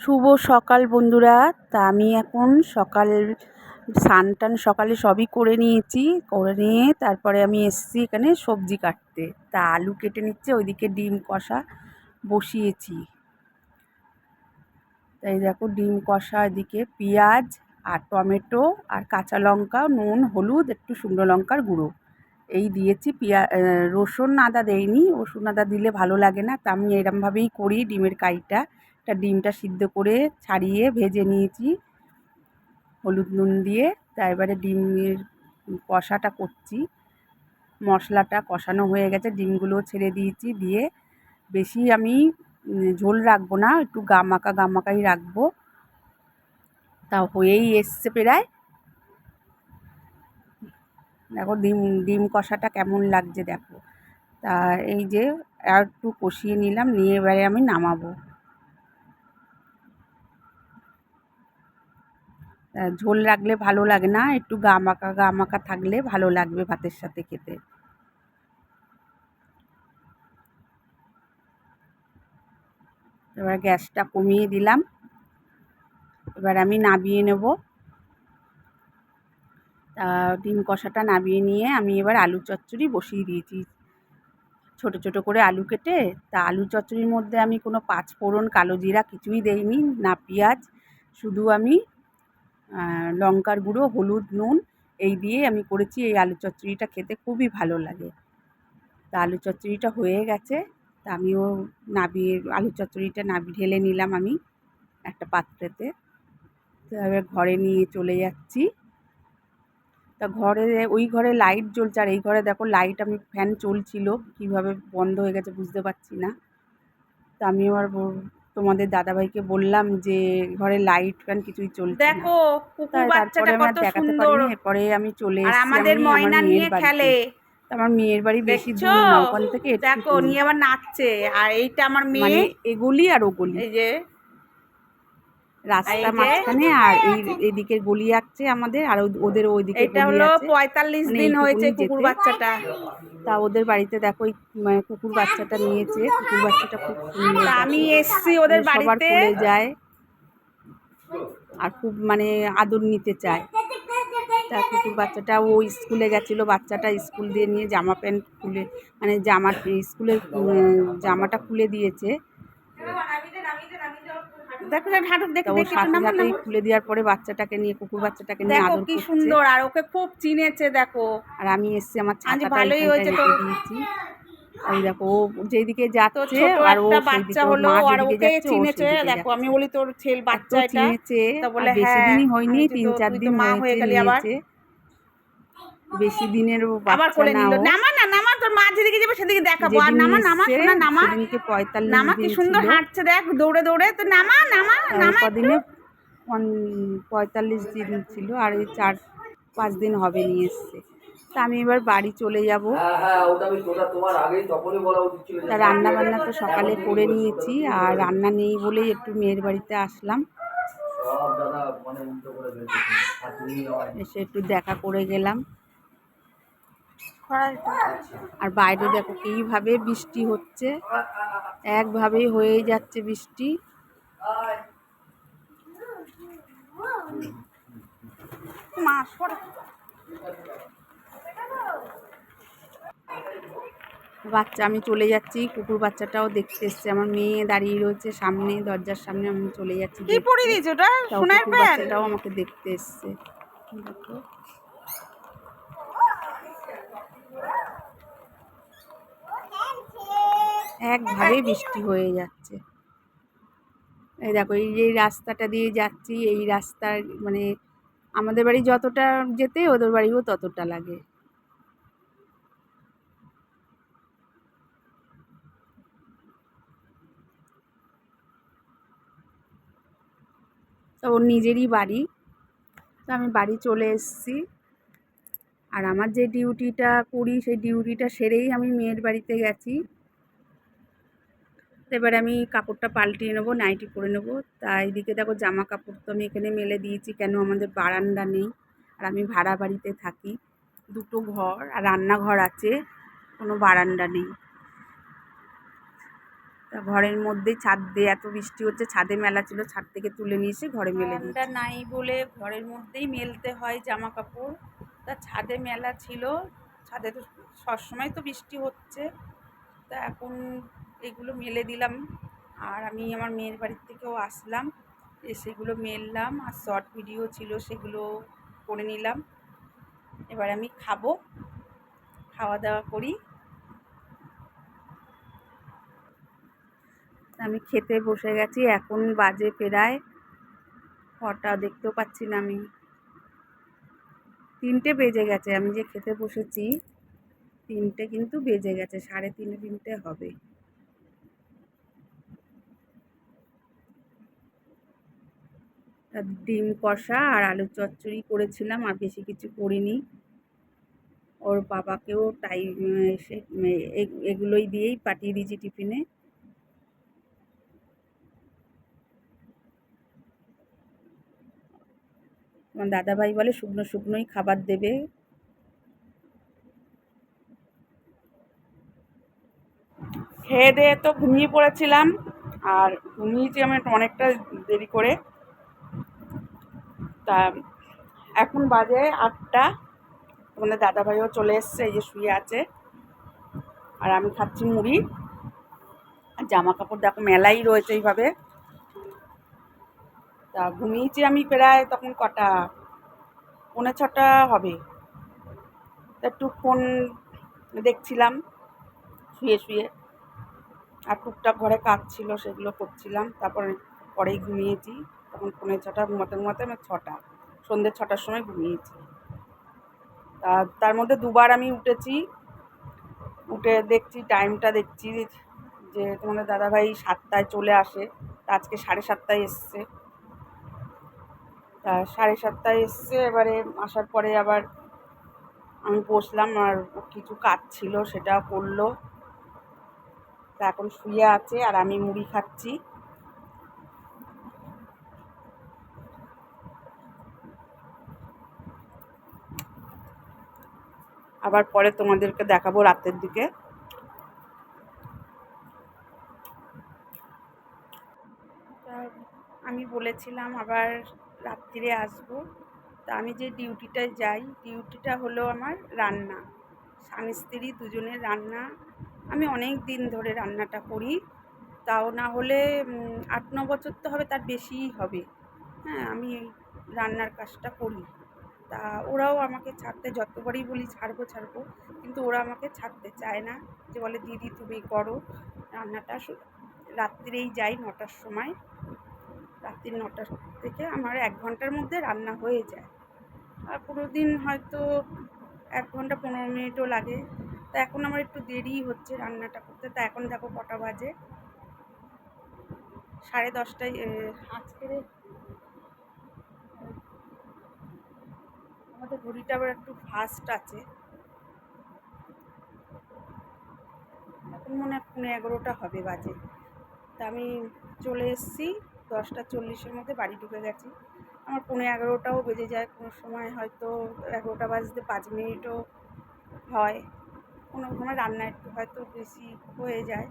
শুভ সকাল বন্ধুরা। তা আমি এখন স্নান টান সকালে সবই করে নিয়েছি, করে নিয়ে তারপরে আমি এসেছি এখানে সবজি কাটতে। তা আলু কেটে নিচ্ছে, ওইদিকে ডিম কষা বসিয়েছি। তাই দেখো ডিম কষা, এদিকে পেঁয়াজ আর টমেটো আর কাঁচা লঙ্কা, নুন, হলুদ, একটু শুকনো লঙ্কার গুঁড়ো এই দিয়েছি। রসুন আদা দেইনি, রসুন আদা দিলে ভালো লাগে না। তা আমি এরমভাবেই করি ডিমের কাইটা। ডিমটা সিদ্ধ করে ছাড়িয়ে ভেজে নিয়েছি হলুদ নুন দিয়ে। তা এবারে ডিমের কষাটা করছি। মশলাটা কষানো হয়ে গেছে, ডিমগুলোও ছেড়ে দিয়েছি। দিয়ে বেশি আমি ঝোল রাখবো না, একটু গামাকাই রাখবো। তা হয়েই এসছে প্রায়। দেখো ডিম কষাটা কেমন লাগছে দেখো। তা এই যে আর একটু কষিয়ে নিলাম, নিয়ে এবারে আমি নামাবো। ঝোল রাখলে ভালো লাগে না, একটু গামাকা থাকলে ভালো লাগবে ভাতের সাথে খেতে। এবার গ্যাসটা কমিয়ে দিলাম, এবার আমি নামিয়ে নেব। ডিম কষাটা নামিয়ে নিয়ে আমি এবার আলু চচ্চড়ি বসিয়ে দিয়েছি ছোট ছোট করে আলু কেটে। তা আলু চচ্চড়ির মধ্যে আমি কোনো পাঁচফোড়ন, কালো জিরা কিছুই দেইনি, না পেঁয়াজ, শুধু আমি লঙ্কার গুঁড়ো, হলুদ, নুন এই দিয়ে আমি করেছি। এই আলু চচ্চড়িটা খেতে খুবই ভালো লাগে। তা আলু চচ্চড়িটা হয়ে গেছে। তা আমিও আলু চচ্চড়িটা ঢেলে নিলাম আমি একটা পাত্রেতে। তো এবার ঘরে নিয়ে চলে যাচ্ছি। তা ওই ঘরে লাইট জ্বলছে, আর এই ঘরে দেখো লাইট, আমি ফ্যান চলছিল কীভাবে বন্ধ হয়ে গেছে বুঝতে পারছি না। তা আমি আমার তোমাদের দাদাভাইকে বললাম যে ঘরে লাইট ফ্যান কিছুই চলছে না। দেখো কুকুর বাচ্চাটা কত সুন্দর। এরপরে আমি চলে আর এসেছি আমাদের ময়না নিয়ে খেলে। আমার মেয়ের বাড়ি বেশি দূর না, ওখান থেকে দেখো নিয়ে আবার নাচছে। আর এইটা আমার মেয়ে, মানে এগুলি আর ওগুলি, এই যে রাস্তা মাঝখানে, আর এইদিকের গলি আছে আমাদের, আর ওদের ওইদিকে এটা হলো 45 দিন হয়েছে কুকুর বাচ্চাটা। তা ওদের বাড়িতে দেখো কুকুর বাচ্চাটা নিয়েছে। কুকুর বাচ্চাটা খুব সুন্দর, আমি এসছি ওদের বাড়িতে, কোলে যায় আর খুব মানে আদর নিতে চায়। তা কুকুর বাচ্চাটা ও স্কুলে গেছিলো, বাচ্চাটা স্কুল দিয়ে নিয়ে জামা প্যান্ট খুলে, মানে স্কুলের জামাটা খুলে দিয়েছে। খুলে দেওয়ার পরে বাচ্চাটাকে নিয়ে, কুকুর বাচ্চাটাকে নিয়ে আদর করছে। কি সুন্দর, আর ওকে খুব চিনেছে দেখো। আর আমি এসছি আমার ছাতাটা এখানটায় রেখে দিয়েছি। ওই দেখো ও যেদিকে যাচ্ছে, আর ও বাচ্চা হলো, আর ওকে চিনেছে দেখো। আমি বলি তোর ছেলে বাচ্চা এটা চিনেছে, বেশি দিনই হয়নি, 3-4 দিন হয়ে গেলে আবার বেশি দিনের বাচ্চা না। নামা না, নামা, তোর মা যেদিকে যাবে সেদিকে দেখাবো। আর নামা নামা শোনা, নামা। সেদিনকে 45 নামা, কি সুন্দর হাঁটছে দেখ, দৌড়ে দৌড়ে। তো নামা নামা নামা। কদিনে 45 দিন ছিল, আর এই 4-5 দিন হবে নিয়ে এসছে। তা আমি এবার বাড়ি চলে যাব। তা রান্না বান্না তো সকালে করে নিয়েছি, আর রান্না নেই বলেই একটু মেয়ের বাড়িতে আসলাম, এসে একটু দেখা করে গেলাম। আর বাইরে দেখো কীভাবে বৃষ্টি হচ্ছে, একভাবেই হয়েই যাচ্ছে বৃষ্টি। বাচ্চা, আমি চলে যাচ্ছি। কুকুর বাচ্চাটাও দেখতে এসছে, আমার মেয়ে দাঁড়িয়ে রয়েছে সামনে, দরজার সামনে। আমি চলে যাচ্ছি। কি পরে দিয়েছে ওটা? সোনার প্যান্ট। বাচ্চাটাও আমাকে দেখতে এসছে। দেখো একভাবে বৃষ্টি হয়ে যাচ্ছে। এই দেখো এই যে রাস্তাটা দিয়ে যাচ্ছি, এই রাস্তার মানে আমাদের বাড়ি যতটা যেতে ওদের বাড়িও ততটা লাগে। তো ওর নিজেরই বাড়ি। তো আমি বাড়ি চলে এসেছি। আর আমার যে ডিউটিটা করি সেই ডিউটিটা সেরেই আমি মেয়ের বাড়িতে গেছি। এবার আমি কাপড়টা পাল্টিয়ে নেবো, নাইটি পরে নেবো। তাই এদিকে দেখো জামা কাপড় তো আমি এখানে মেলে দিয়েছি, কেন আমাদের বারান্দা নেই, আর আমি ভাড়া বাড়িতে থাকি। 2টো ঘর আর রান্নাঘর আছে, কোনো বারান্দা নেই। তা ঘরের মধ্যেই ছাদ দিয়ে এত বৃষ্টি হচ্ছে, ছাদে মেলা ছিল, ছাদ থেকে তুলে নিয়ে এসে ঘরে মেলে দিয়েছি। বারান্দা নাই বলে ঘরের মধ্যেই মেলতে হয় জামা কাপড়। তা ছাদে মেলা ছিল, ছাদে তো সবসময় তো বৃষ্টি হচ্ছে, তা এখন এগুলো মেলে দিলাম। আর আমি আমার মেয়ের বাড়ির থেকেও আসলাম, সেগুলো মেললাম, আর শর্ট ভিডিও ছিল সেগুলো করে নিলাম। এবার আমি খাবো, খাওয়া দাওয়া করি। আমি খেতে বসে গেছি, এখন বাজে প্রায় কটা দেখতেও পাচ্ছি না আমি, 3টে বেজে গেছে। আমি যে খেতে বসেছি 3টে কিন্তু বেজে গেছে, 3:30 হবে। ডিম কষা আর আলু চচ্চড়ি করেছিলাম, আর বেশি কিছু করিনি। ওর বাবাকেও তাই এগুলোই দিয়েই পাঠিয়ে দিয়েছি টিফিনে। আমার দাদাভাই বলে শুকনো শুকনোই খাবার দেবে। খেয়ে দিয়ে তো ঘুমিয়ে পড়েছিলাম, আর ঘুমিয়েছি আমি অনেকটা দেরি করে। তা এখন বাজে 8টা, তোমাদের দাদাভাইও চলে এসছে, এই যে শুয়ে আছে, আর আমি খাচ্ছি মুড়ি। আর জামা কাপড় দেখো মেলাই রয়েছে এইভাবে। তা ঘুমিয়েছি আমি প্রায় তখন কটা, 5:45 হবে। তা একটু ফোন দেখছিলাম শুয়ে শুয়ে, আর টুকটাক ঘরে কাজ ছিল সেগুলো করছিলাম। তারপরে পরেই ঘুমিয়েছি, তখন 5:45 ঘুমাতে ঘুমাতে আমি 6টা, সন্ধ্যে 6টার সময় ঘুমিয়েছি। তার মধ্যে দুবার আমি উঠেছি, উঠে দেখছি টাইমটা, দেখছি যে তোমাদের দাদাভাই 7টায় চলে আসে, তা আজকে 7:30টায় এসছে। তা 7:30টায় এসছে, এবারে আসার পরে আবার আমি বসলাম, আর কিছু কাজ ছিল সেটা করলো। তা এখন শুয়ে আছে আর আমি মুড়ি খাচ্ছি। আবার পরে তোমাদেরকে দেখাবো রাতের দিকে। তা আমি বলেছিলাম আবার রাত্রিরে আসবো। তা আমি যে ডিউটিটায় যাই, ডিউটিটা হলো আমার রান্না, স্বামী স্ত্রী দুজনের রান্না। আমি অনেক দিন ধরে রান্নাটা করি, তাও না হলে 8-9 বছর তো হবে, তার বেশিই হবে। হ্যাঁ, আমি এই রান্নার কাজটা করি। তা ওরাও আমাকে ছাড়তে, যতবারই বলি ছাড়বো ছাড়বো, কিন্তু ওরা আমাকে ছাড়তে চায় না, যে বলে দিদি তুমি করো রান্নাটা। রাত্রিরেই যাই 9টার সময়, রাত্রি 9টা থেকে আমার 1 ঘন্টার মধ্যে রান্না হয়ে যায়। আর কোনো দিন হয়তো 1 ঘন্টা 15 মিনিটও লাগে। তা এখন আমার একটু দেরিই হচ্ছে রান্নাটা করতে। তা এখন দেখো কটা বাজে, 10:30টায়। আজকে আমাদের ঘড়িটা আবার একটু ফাস্ট আছে, এখন মনে হয় 11:30 হবে বাজে। তা আমি চলে এসেছি, 10:40-এর মধ্যে বাড়ি ঢুকে গেছি। আমার 11:15টাও বেজে যায়, কোনো সময় হয়তো 11টা বাজতে 5 মিনিটও হয়, কোনো সময় রান্না একটু হয়তো বেশি হয়ে যায়।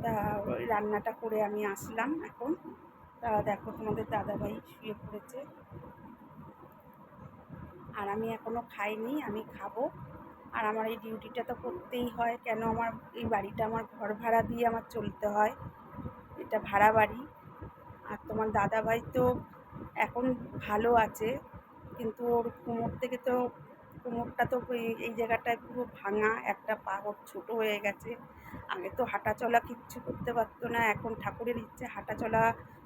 তা ওই রান্নাটা করে আমি আসলাম এখন। তা দেখো তোমাদের দাদাভাই শুয়ে পড়েছে, আর আমি এখনও খাইনি, আমি খাবো। আর আমার এই ডিউটিটা তো করতেই হয়, কেন আমার এই বাড়িটা আমার ঘর ভাড়া দিয়ে আমার চলতে হয়, এটা ভাড়া বাড়ি। আর তোমার দাদাভাই তো এখন ভালো আছে, কিন্তু ওর কোমরটা তো এই জায়গাটায় পুরো ভাঙা, একটা পা ওর ছোটো হয়ে গেছে। আগে তো হাঁটা চলা কিচ্ছু করতে পারতো না, এখন ঠাকুরের ইচ্ছে হাঁটা চলা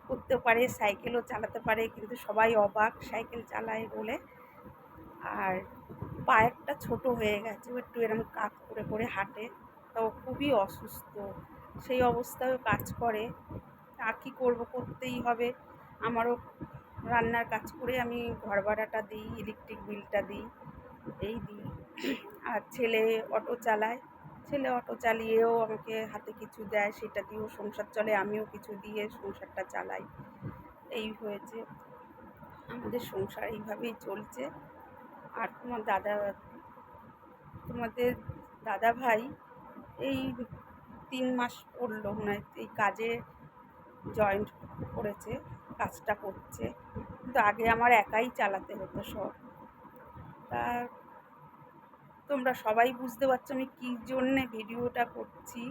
করতে পারে, সাইকেলও চালাতে পারে, কিন্তু সবাই অবাক সাইকেল চালায় বলে। আর পা একটা ছোটো হয়ে গেছে, ও একটু এরকম কাত করে করে হাঁটে, তো ও খুবই অসুস্থ, সেই অবস্থায়ও কাজ করে। আর কী করবো, করতেই হবে। আমারও রান্নার কাজ করে আমি ঘর ভাড়াটা দিই, ইলেকট্রিক বিলটা দিই, এই দিই। আর ছেলে অটো চালায়, ছেলে অটো চালিয়েও আমাকে হাতে কিছু দেয়, সেটা দিয়েও সংসার চলে, আমিও কিছু দিয়ে সংসারটা চালাই। এই হয়েছে আমাদের সংসার, এইভাবেই চলছে। আর তোমাদের দাদাভাই এই 3 মাস পড়লো মনে হয় এই কাজে জয়েন্ট করেছে, কাজটা করছে। কিন্তু আগে আমার একাই চালাতে হতো সব। তা তোমরা সবাই বুঝতে পারছো আমি কী জন্যে ভিডিওটা করছি।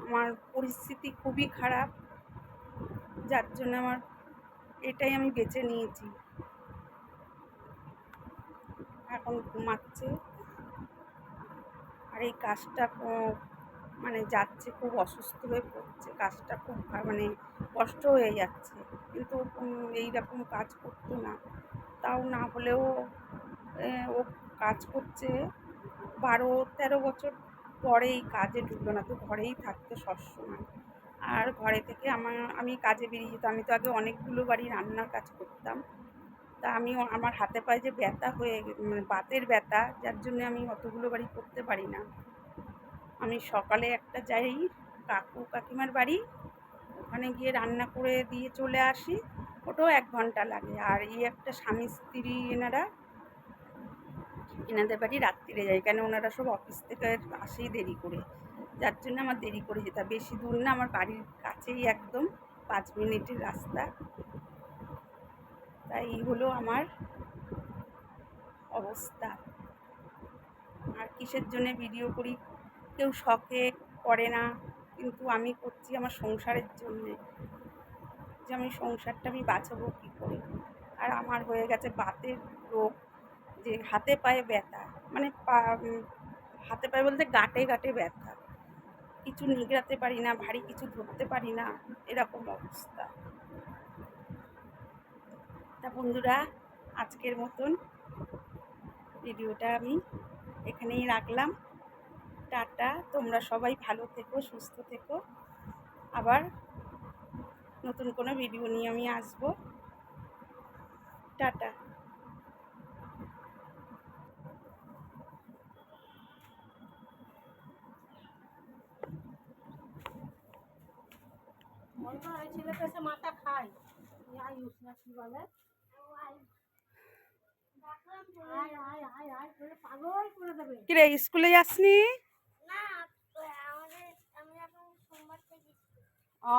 আমার পরিস্থিতি খুবই খারাপ, যার জন্য আমার এটাই আমি বেছে নিয়েছি। এখন ঘুমাচ্ছে, আর এই কাজটা মানে যাচ্ছে, খুব অসুস্থ হয়ে পড়ছে, কাজটা খুব মানে কষ্ট হয়ে যাচ্ছে। কিন্তু এইরকম কাজ করতো না, তাও না হলেও ও কাজ করছে 12-13 বছর পরে এই কাজে ঢুকলো না, তো ঘরেই থাকতো সবসময়। আর ঘরে থেকে আমি কাজে বেরিয়ে যেতাম। আমি তো আগে অনেকগুলো বাড়ি রান্নার কাজ করতাম। তা আমার হাতে পায়ে যে ব্যথা হয়ে মানে বাতের ব্যথা, যার জন্যে আমি অতগুলো বাড়ি করতে পারি না। আমি সকালে একটা যাই কাকু কাকিমার বাড়ি, ওখানে গিয়ে রান্না করে দিয়ে চলে আসি, ওটাও 1 ঘন্টা লাগে। আর এই একটা স্বামী স্ত্রী এনাদের বাড়ি রাত্রিরে যাই, কেন ওনারা সব অফিস থেকে আসেই দেরি করে, যার জন্য আমার দেরি করে যেতে হয়। বেশি দূর না, আমার বাড়ির কাছেই একদম 5 মিনিটের রাস্তা। তাই এই হলো আমার অবস্থা। আর কিসের জন্যে ভিডিও করি, কেউ শখে করে না, কিন্তু আমি করছি আমার সংসারের জন্যে, যে আমি সংসারটা আমি বাঁচাবো কী করে। আর আমার হয়ে গেছে বাতের রোগ, যে হাতে পায়ে ব্যথা, মানে হাতে পায়ে বলতে গাঁটে গাঁটে ব্যথা, কিছু নিগড়াতে পারি না, ভারী কিছু ধরতে পারি না, এরকম অবস্থা। তা বন্ধুরা, আজকের মতন ভিডিওটা আমি এখানেই রাখলাম। টাটা, তোমরা সবাই ভালো থেকো, সুস্থ থেকো। আবার নতুন কোনো ভিডিও নিয়ে আমি আসবো। টাটা। ছেলেটা এসে মাথা খায়, আয়ুষ না কি বলে, কিরে স্কুলে যাসনি? ও